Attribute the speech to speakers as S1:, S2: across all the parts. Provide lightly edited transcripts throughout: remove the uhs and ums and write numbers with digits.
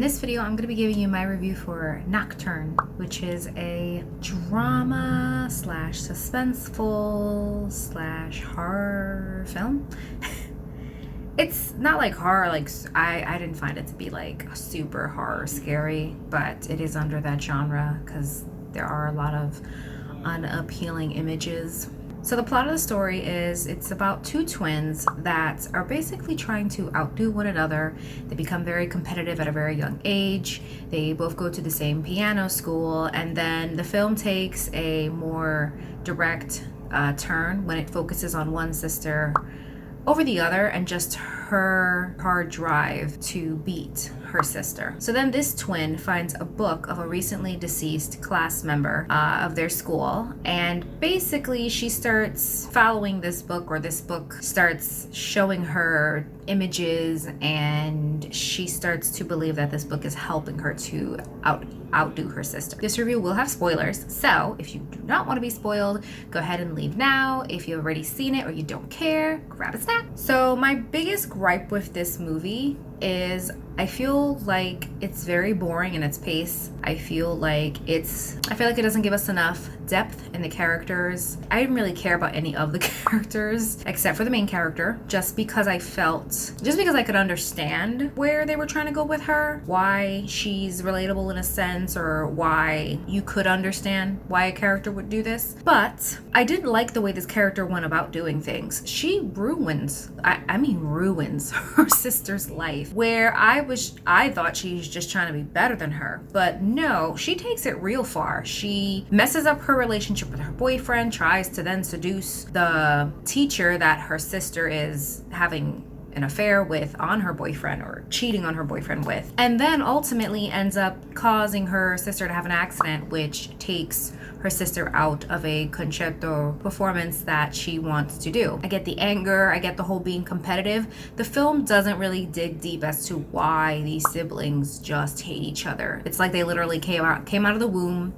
S1: this video, I'm going to be giving you my review for Nocturne, which is a drama slash suspenseful slash horror film. It's not like horror, like I didn't find it to be like super horror scary, but it is under that genre because there are a lot of unappealing images. So the plot of the story is it's about two twins that are basically trying to outdo one another. They become very competitive at a very young age. They both go to the same piano school, and then the film takes a more direct turn when it focuses on one sister over the other and just her hard drive to beat her sister. So then this twin finds a book of a recently deceased class member of their school, and basically she starts following this book, or this book starts showing her images, and she starts to believe that this book is helping her to outdo her sister. This review will have spoilers, so if you do not want to be spoiled, go ahead and leave now. If you've already seen it or you don't care, grab a snack. So my biggest gripe with this movie is I feel like it's very boring in its pace. I feel like it doesn't give us enough depth in the characters. I didn't really care about any of the characters except for the main character, just because I could understand where they were trying to go with her, why she's relatable in a sense, or why you could understand why a character would do this. But I didn't like the way this character went about doing things. She ruins her sister's life, where I thought she was just trying to be better than her. But no, she takes it real far. She messes up her relationship with her boyfriend, tries to then seduce the teacher that her sister is having an affair with on her boyfriend, or cheating on her boyfriend with, and then ultimately ends up causing her sister to have an accident, which takes her sister out of a concerto performance that she wants to do. I get the anger, I get the whole being competitive. The film doesn't really dig deep as to why these siblings just hate each other. It's like they literally came out of the womb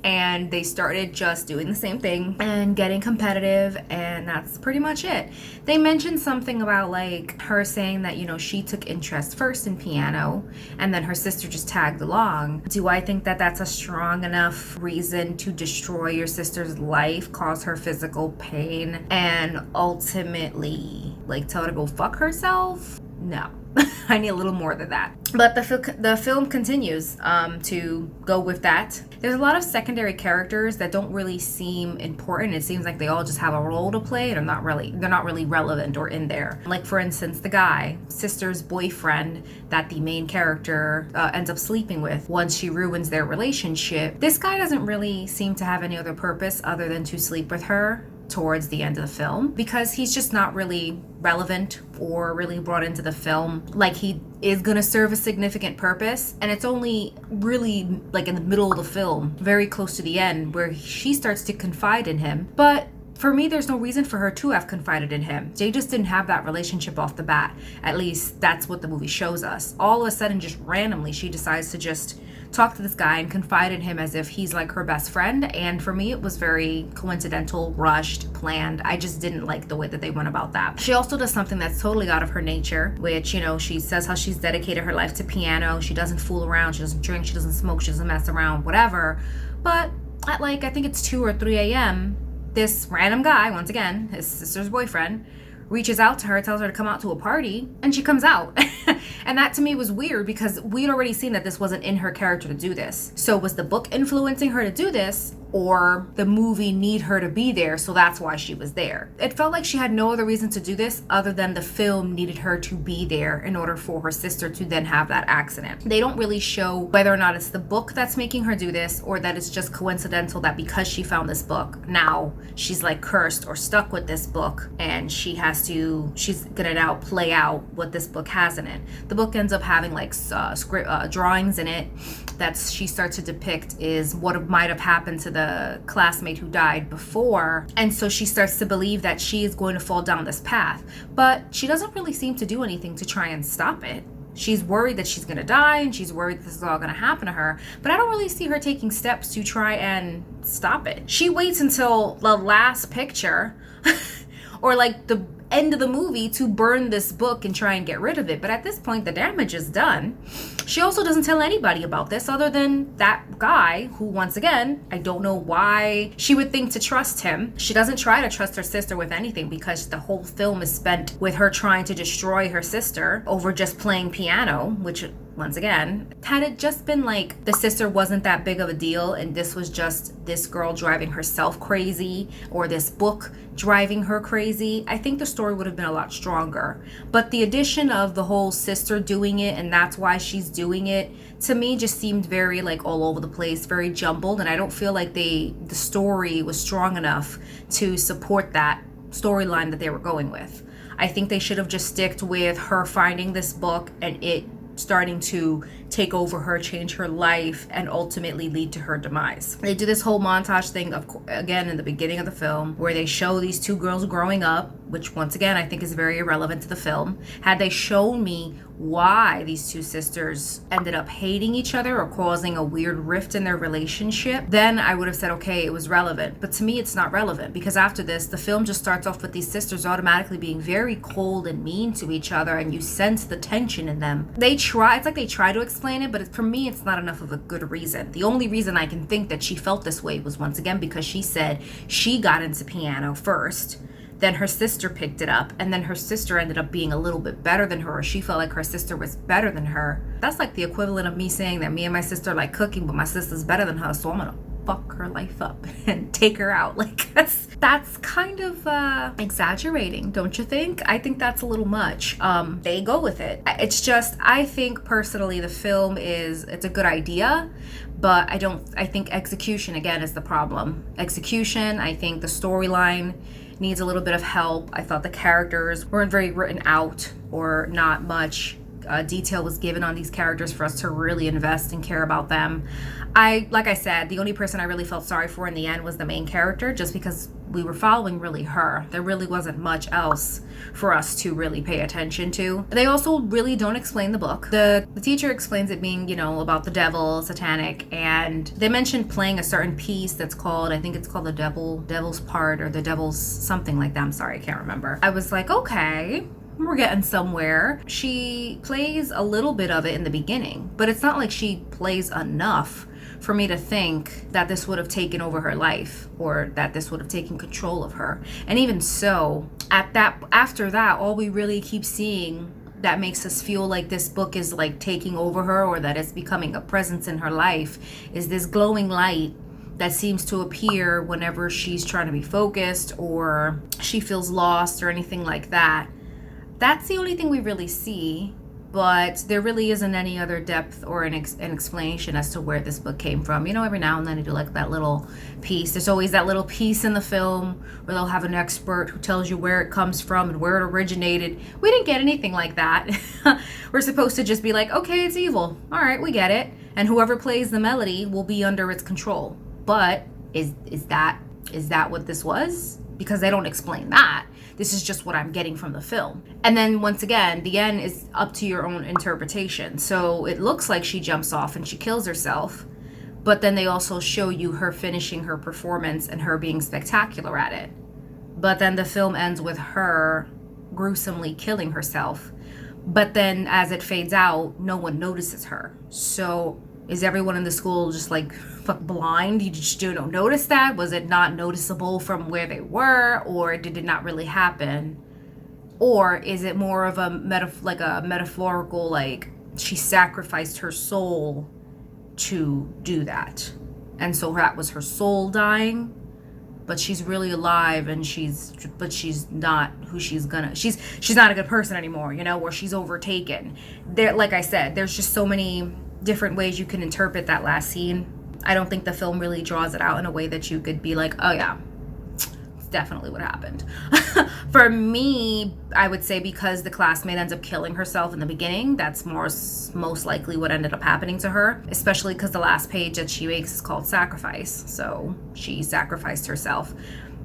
S1: and they started just doing the same thing and getting competitive, and that's pretty much it. They mentioned something about like her saying that, you know, she took interest first in piano and then her sister just tagged along. Do I think that that's a strong enough reason to destroy your sister's life, cause her physical pain, and ultimately like tell her to go fuck herself? No. I need a little more than that. But the film continues to go with that. There's a lot of secondary characters that don't really seem important. It seems like they all just have a role to play and they're not really relevant or in there. Like, for instance, the guy, sister's boyfriend that the main character ends up sleeping with once she ruins their relationship. This guy doesn't really seem to have any other purpose other than to sleep with her towards the end of the film, because he's just not really relevant or really brought into the film like he is gonna serve a significant purpose. And it's only really like in the middle of the film, very close to the end, where she starts to confide in him. But for me, there's no reason for her to have confided in him. They just didn't have that relationship off the bat. At least that's what the movie shows us. All of a sudden, just randomly, she decides to just talk to this guy and confide in him as if he's like her best friend. And for me, it was very coincidental, rushed, planned. I just didn't like the way that they went about that. She also does something that's totally out of her nature, which, you know, she says how she's dedicated her life to piano. She doesn't fool around. She doesn't drink. She doesn't smoke. She doesn't mess around, whatever. But at like, I think it's 2 or 3 a.m., this random guy, once again, his sister's boyfriend, reaches out to her, tells her to come out to a party, and she comes out. And that to me was weird, because we'd already seen that this wasn't in her character to do this. So was the book influencing her to do this, or the movie need her to be there, so that's why she was there? It felt like she had no other reason to do this other than the film needed her to be there in order for her sister to then have that accident. They don't really show whether or not it's the book that's making her do this, or that it's just coincidental that because she found this book, now she's like cursed or stuck with this book, and she's gonna now play out what this book has in it. The book ends up having like drawings in it that she starts to depict is what might have happened to the classmate who died before, and so she starts to believe that she is going to fall down this path, but she doesn't really seem to do anything to try and stop it. She's worried that she's gonna die, and she's worried this is all gonna happen to her, but I don't really see her taking steps to try and stop it. She waits until the last picture or like the end of the movie to burn this book and try and get rid of it. But at this point, the damage is done. She also doesn't tell anybody about this other than that guy who, once again, I don't know why she would think to trust him. She doesn't try to trust her sister with anything because the whole film is spent with her trying to destroy her sister over just playing piano, which, once again, had it just been like the sister wasn't that big of a deal and this was just this girl driving herself crazy or this book driving her crazy, I think the story would have been a lot stronger. But the addition of the whole sister doing it and that's why she's doing it, to me just seemed very like all over the place, very jumbled, and I don't feel like the story was strong enough to support that storyline that they were going with. I think they should have just sticked with her finding this book and it starting to take over her, change her life, and ultimately lead to her demise. They do this whole montage thing, again, in the beginning of the film, where they show these two girls growing up, which once again I think is very irrelevant to the film. Had they shown me why these two sisters ended up hating each other or causing a weird rift in their relationship, then I would have said, okay, it was relevant. But to me, it's not relevant because after this, the film just starts off with these sisters automatically being very cold and mean to each other, and you sense the tension in them. It's like they try to explain it, but for me, it's not enough of a good reason. The only reason I can think that she felt this way was, once again, because she said she got into piano first, then her sister picked it up, and then her sister ended up being a little bit better than her, or she felt like her sister was better than her. That's like the equivalent of me saying that me and my sister like cooking, but my sister's better than her, so I'm gonna fuck her life up and take her out. Like, that's kind of exaggerating, don't you think? I think that's a little much. They go with it. It's just, I think personally the film it's a good idea, but I think execution again is the problem. Execution, I think the storyline needs a little bit of help. I thought the characters weren't very written out, or not much detail was given on these characters for us to really invest and care about them. Like I said, the only person I really felt sorry for in the end was the main character, just because we were following really her. There really wasn't much else for us to really pay attention to. They also really don't explain the book. The teacher explains it being, about the devil, satanic, and they mentioned playing a certain piece that's called, I think it's called the devil's part, or the devil's something like that. I'm sorry, I can't remember. I was like, okay, we're getting somewhere. She plays a little bit of it in the beginning, but it's not like she plays enough for me to think that this would have taken over her life or that this would have taken control of her. And even so, after that, all we really keep seeing that makes us feel like this book is like taking over her or that it's becoming a presence in her life is this glowing light that seems to appear whenever she's trying to be focused or she feels lost or anything like that. That's the only thing we really see, but there really isn't any other depth or an explanation as to where this book came from. Every now and then they do like that little piece. There's always that little piece in the film where they'll have an expert who tells you where it comes from and where it originated. We didn't get anything like that. We're supposed to just be like, okay, it's evil. All right, we get it. And whoever plays the melody will be under its control. But is that what this was? Because they don't explain that. This is just what I'm getting from the film. And then once again, the end is up to your own interpretation. So it looks like she jumps off and she kills herself, but then they also show you her finishing her performance and her being spectacular at it. But then the film ends with her gruesomely killing herself. But then as it fades out, no one notices her. So is everyone in the school just like blind? You just don't notice that? Was it not noticeable from where they were, or did it not really happen? Or is it more of a metaphorical, like she sacrificed her soul to do that, and so that was her soul dying, but she's really alive, and she's not who she's not a good person anymore, or she's overtaken. There, like I said, there's just so many different ways you can interpret that last scene. I don't think the film really draws it out in a way that you could be like, oh yeah, it's definitely what happened. For me, I would say because the classmate ends up killing herself in the beginning, that's most likely what ended up happening to her, especially because the last page that she makes is called Sacrifice. So she sacrificed herself.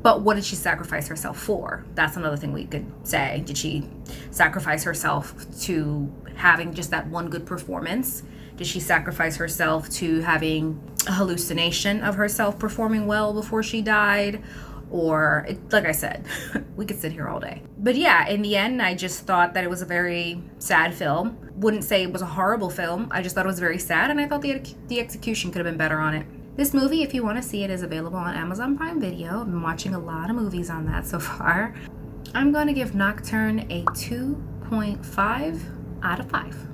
S1: But what did she sacrifice herself for? That's another thing we could say. Did she sacrifice herself to having just that one good performance? Did she sacrifice herself to having a hallucination of herself performing well before she died? or like I said, we could sit here all day. But yeah, in the end, I just thought that it was a very sad film. Wouldn't say it was a horrible film. I just thought it was very sad, and I thought the execution could have been better on it. This movie, if you want to see it, is available on Amazon Prime Video. I've been watching a lot of movies on that so far. I'm going to give Nocturne a 2.5 out of 5.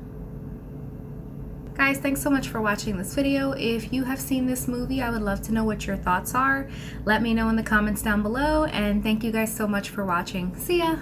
S1: Guys, thanks so much for watching this video. If you have seen this movie, I would love to know what your thoughts are. Let me know in the comments down below, and thank you guys so much for watching. See ya!